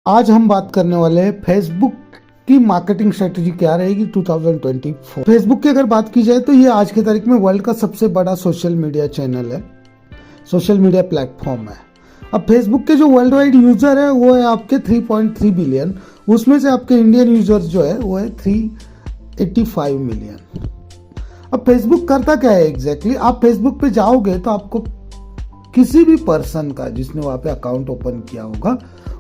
आज हम बात करने वाले हैं फेसबुक की मार्केटिंग स्ट्रेटजी क्या रहेगी 2024। फेसबुक की अगर बात की जाए तो ये आज की तारीख में वर्ल्ड का सबसे बड़ा सोशल मीडिया चैनल है, सोशल मीडिया प्लेटफॉर्म है। अब फेसबुक के जो वर्ल्ड वाइड यूजर है वो है आपके 3.3 बिलियन, उसमें से आपके इंडियन यूजर्स जो है वो है 385 मिलियन। अब फेसबुक करता क्या है एग्जैक्टली, आप फेसबुक पे जाओगे तो आपको किसी भी पर्सन का जिसने वहां पे अकाउंट ओपन किया होगा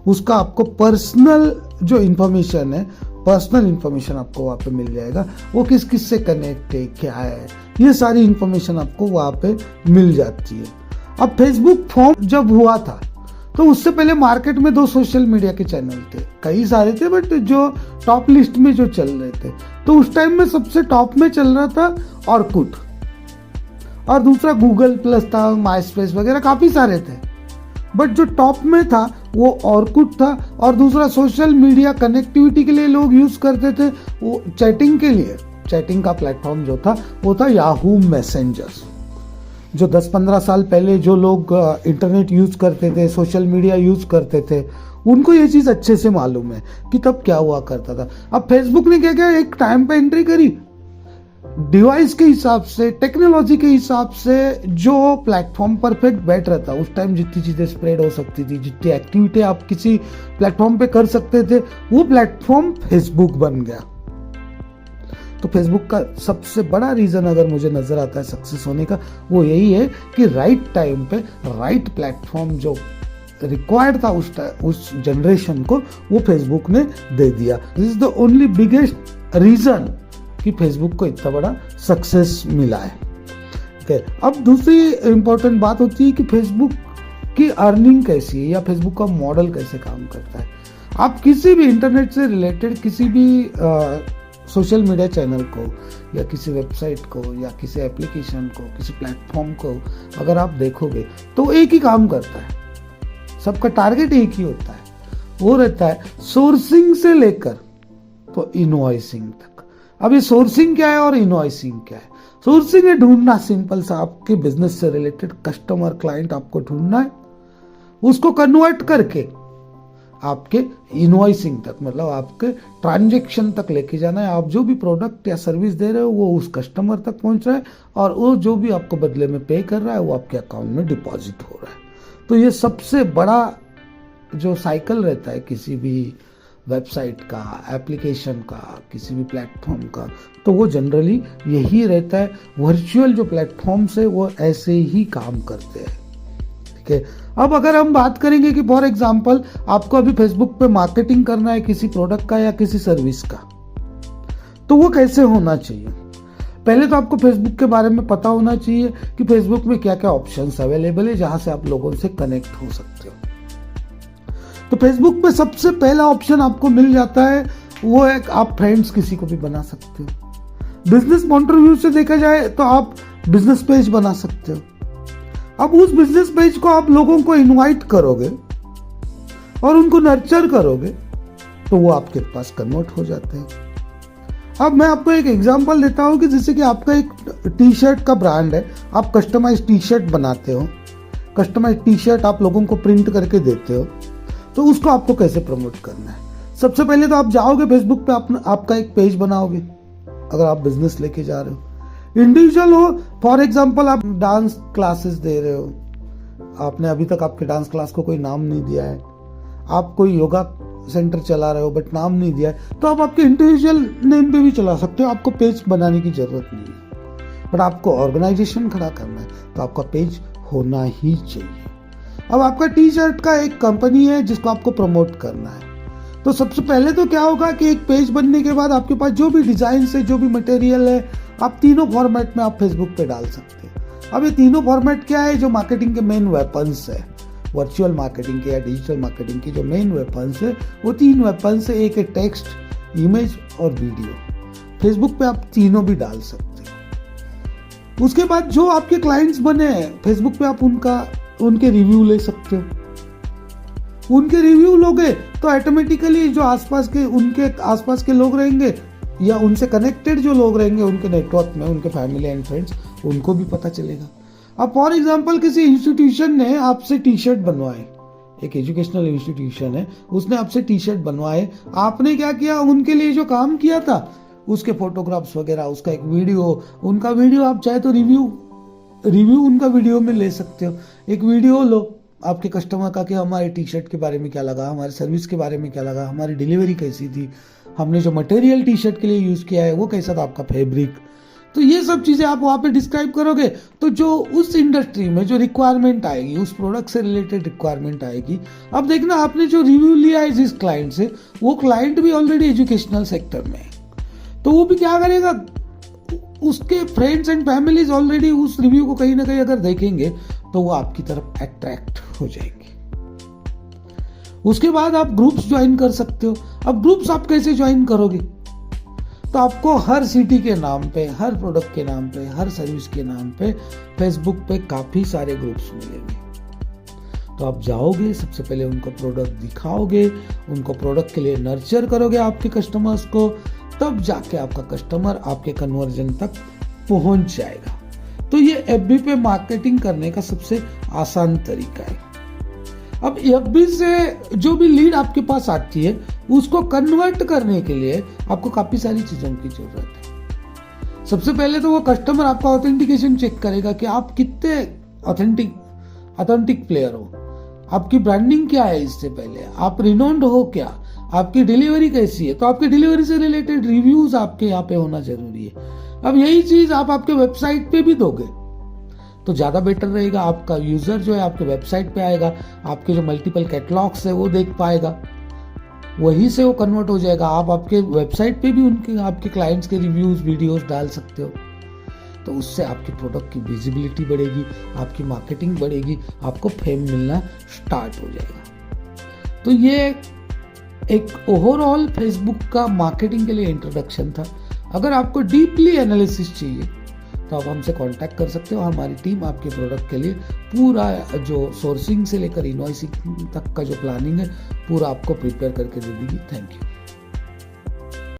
उसका आपको पर्सनल जो इन्फॉर्मेशन है, पर्सनल इन्फॉर्मेशन आपको वहाँ पे मिल जाएगा। वो किस किस से कनेक्ट है, क्या है, ये सारी इन्फॉर्मेशन आपको वहाँ पे मिल जाती है। अब फेसबुक फॉर्म जब हुआ था तो उससे पहले मार्केट में 2 सोशल मीडिया के चैनल थे, कई सारे थे बट जो टॉप लिस्ट में जो चल रहे थे तो उस टाइम में सबसे टॉप में चल रहा था ऑर्कुट, और दूसरा गूगल प्लस था, माई स्पेस वगैरह काफी सारे थे। बट जो टॉप में था वो ऑर्कुट था, और दूसरा सोशल मीडिया कनेक्टिविटी के लिए लोग यूज करते थे, वो चैटिंग के लिए, चैटिंग का प्लेटफॉर्म जो था वो था याहू मैसेंजर। जो 10-15 साल पहले जो लोग इंटरनेट यूज करते थे, सोशल मीडिया यूज करते थे, उनको ये चीज अच्छे से मालूम है कि तब क्या हुआ करता था। अब फेसबुक ने क्या किया, एक टाइम पे एंट्री करी, डिवाइस के हिसाब से, टेक्नोलॉजी के हिसाब से जो प्लेटफॉर्म परफेक्ट बैठ रहा था उस टाइम, जितनी चीजें स्प्रेड हो सकती थी, जितनी एक्टिविटी आप किसी प्लेटफॉर्म पे कर सकते थे, वो प्लेटफॉर्म फेसबुक बन गया। तो फेसबुक का सबसे बड़ा रीजन अगर मुझे नजर आता है सक्सेस होने का, वो यही है कि राइट टाइम पे राइट प्लेटफॉर्म जो रिक्वायर्ड था उस जनरेशन को, वो फेसबुक ने दे दिया। This is the only biggest reason कि फेसबुक को इतना बड़ा सक्सेस मिला है। okay. अब दूसरी इंपॉर्टेंट बात होती है कि फेसबुक की अर्निंग कैसी है या फेसबुक का मॉडल कैसे काम करता है। आप किसी भी इंटरनेट से रिलेटेड किसी भी सोशल मीडिया चैनल को या किसी वेबसाइट को या किसी एप्लीकेशन को, किसी प्लेटफॉर्म को अगर आप देखोगे तो एक ही काम करता है, सबका टारगेट एक ही होता है, वो रहता है सोर्सिंग से लेकर तो इनवॉइसिंग तक। अब ये सोर्सिंग क्या है और इनवॉइसिंग क्या है? सोर्सिंग है ढूंढना, सिंपल सा, आपके बिजनेस से रिलेटेड कस्टमर क्लाइंट आपको ढूंढना है, उसको कन्वर्ट करके आपके इनवॉइसिंग तक, मतलब आपके ट्रांजैक्शन तक लेके जाना है। आप जो भी प्रोडक्ट या सर्विस दे रहे हो वो उस कस्टमर तक पहुंच रहा है, और वो जो भी आपको बदले में पे कर रहा है वो आपके अकाउंट में डिपॉजिट हो रहा है। तो ये सबसे बड़ा जो साइकिल रहता है किसी भी वेबसाइट का, एप्लीकेशन का, किसी भी प्लेटफॉर्म का, तो वो जनरली यही रहता है। वर्चुअल जो प्लेटफॉर्म्स है वो ऐसे ही काम करते हैं। ठीक है, अब अगर हम बात करेंगे कि फॉर एग्जांपल आपको अभी फेसबुक पे मार्केटिंग करना है किसी प्रोडक्ट का या किसी सर्विस का, तो वो कैसे होना चाहिए? पहले तो आपको फेसबुक के बारे में पता होना चाहिए कि फेसबुक में क्या क्या ऑप्शंस अवेलेबल है जहां से आप लोगों से कनेक्ट हो सकते हो। तो फेसबुक पे सबसे पहला ऑप्शन आपको मिल जाता है, वो है आप फ्रेंड्स किसी को भी बना सकते हो। बिजनेस पॉइंट ऑफ व्यू से देखा जाए तो आप बिजनेस पेज बना सकते हो। अब उस बिजनेस पेज को आप लोगों को इनवाइट करोगे और उनको नर्चर करोगे तो वो आपके पास कन्वर्ट हो जाते हैं। अब मैं आपको एक एग्जांपल देता हूं कि जैसे कि आपका एक टी शर्ट का ब्रांड है, आप कस्टमाइज टी शर्ट बनाते हो, कस्टमाइज टी शर्ट आप लोगों को प्रिंट करके देते हो, तो उसको आपको कैसे प्रमोट करना है? सबसे पहले तो आप जाओगे फेसबुक पे, आपका एक पेज बनाओगे। अगर आप बिजनेस लेके जा रहे हो, इंडिविजुअल हो, फॉर एग्जांपल आप डांस क्लासेस दे रहे हो, आपने अभी तक आपके डांस क्लास को कोई नाम नहीं दिया है, आप कोई योगा सेंटर चला रहे हो बट नाम नहीं दिया है, तो आप आपके इंडिविजुअल नेम पे भी चला सकते हो, आपको पेज बनाने की जरूरत नहीं है। बट आपको ऑर्गेनाइजेशन खड़ा करना है तो आपका पेज होना ही चाहिए। अब आपका टी शर्ट का एक कंपनी है जिसको आपको प्रमोट करना है, तो सबसे पहले तो क्या होगा कि एक पेज बनने के बाद आपके पास जो भी डिजाइन है, जो भी मटेरियल है, आप तीनों फॉर्मेट में आप फेसबुक पे डाल सकते हैं। अब ये तीनों फॉर्मेट क्या है, जो मार्केटिंग के मेन वेपन्स है, वर्चुअल मार्केटिंग के या डिजिटल मार्केटिंग की जो मेन वेपन्स है, वो 3 वेपन्स है। एक है टेक्स्ट, इमेज और वीडियो। फेसबुक पे आप तीनों भी डाल सकते हो। उसके बाद जो आपके क्लाइंट्स बने हैं फेसबुक पे, आप उनके रिव्यू ले सकते हो। उनके रिव्यू लोगे तो ऑटोमेटिकली जो उनके आसपास के लोग रहेंगे या उनसे कनेक्टेड जो लोग रहेंगे उनके नेटवर्क में, उनके फैमिली एंड फ्रेंड्स, उनको भी पता चलेगा। अब फॉर एग्जांपल किसी इंस्टीट्यूशन ने आपसे टी शर्ट बनवाए एक एजुकेशनल इंस्टीट्यूशन है, उसने आपसे टी शर्ट बनवाए, आपने क्या किया, उनके लिए जो काम किया था उसके फोटोग्राफ्स वगैरह, उसका एक वीडियो, उनका वीडियो आप चाहे तो रिव्यू उनका वीडियो में ले सकते हो। एक वीडियो लो आपके कस्टमर का कि हमारे टी शर्ट के बारे में क्या लगा, हमारे सर्विस के बारे में क्या लगा, हमारी डिलीवरी कैसी थी, हमने जो मटेरियल टी शर्ट के लिए यूज़ किया है वो कैसा था, आपका फैब्रिक। तो ये सब चीज़ें आप वहाँ पे डिस्क्राइब करोगे तो जो उस इंडस्ट्री में जो रिक्वायरमेंट आएगी, उस प्रोडक्ट से रिलेटेड रिक्वायरमेंट आएगी। अब देखना, आपने जो रिव्यू लिया है जिस क्लाइंट से, वो क्लाइंट भी ऑलरेडी एजुकेशनल सेक्टर में है, तो वो भी क्या करेगा, उसके फ्रेंड्स एंड फैमिलीज ऑलरेडी उस रिव्यू को कहीं ना कहीं अगर देखेंगे तो वो आपकी तरफ अट्रैक्ट हो जाएंगे। उसके बाद आप ग्रुप्स ज्वाइन कर सकते हो। अब ग्रुप्स आप कैसे ज्वाइन करोगे, तो आपको हर सिटी के नाम पे, हर प्रोडक्ट के नाम पे, हर सर्विस के नाम पे फेसबुक पे काफी सारे ग्रुप्स मिलेंगे। तो आप जाओगे, सबसे पहले उनको प्रोडक्ट दिखाओगे, उनको प्रोडक्ट के लिए नर्चर करोगे आपके कस्टमर्स को, तब जाके आपका कस्टमर आपके कन्वर्जन तक पहुंच जाएगा। तो ये एफबी पे मार्केटिंग करने का सबसे आसान तरीका है। अब एफबी से जो भी लीड आपके पास आती है उसको कन्वर्ट करने के लिए आपको काफी सारी चीजों की जरूरत है। सबसे पहले तो वो कस्टमर आपका ऑथेंटिकेशन चेक करेगा कि आप कितने ऑथेंटिक प्लेयर हो, आपकी ब्रांडिंग क्या है, इससे पहले आप रिनोन्ड हो क्या, आपकी डिलीवरी कैसी है। तो आपकी डिलीवरी से रिलेटेड रिव्यूज आपके यहाँ पे होना जरूरी है। अब यही चीज आप आपके वेबसाइट पे भी दोगे तो ज्यादा बेटर रहेगा। आपका यूजर जो है आपके वेबसाइट पे आएगा, आपके जो मल्टीपल कैटलॉग्स है वो देख पाएगा, वहीं से वो कन्वर्ट हो जाएगा। आप आपके वेबसाइट पे भी उनके आपके क्लाइंट्स के रिव्यूज वीडियोस डाल सकते हो, तो उससे आपके प्रोडक्ट की विजिबिलिटी बढ़ेगी, आपकी मार्केटिंग बढ़ेगी, आपको फेम मिलना स्टार्ट हो जाएगा। तो ये एक ओवरऑल फेसबुक का मार्केटिंग के लिए इंट्रोडक्शन था। अगर आपको डीपली एनालिसिस चाहिए तो आप हमसे कांटेक्ट कर सकते हो। हमारी टीम आपके प्रोडक्ट के लिए पूरा जो सोर्सिंग से लेकर इनवॉइसिंग तक का जो प्लानिंग है पूरा आपको प्रिपेयर करके दे देगी। Thank you.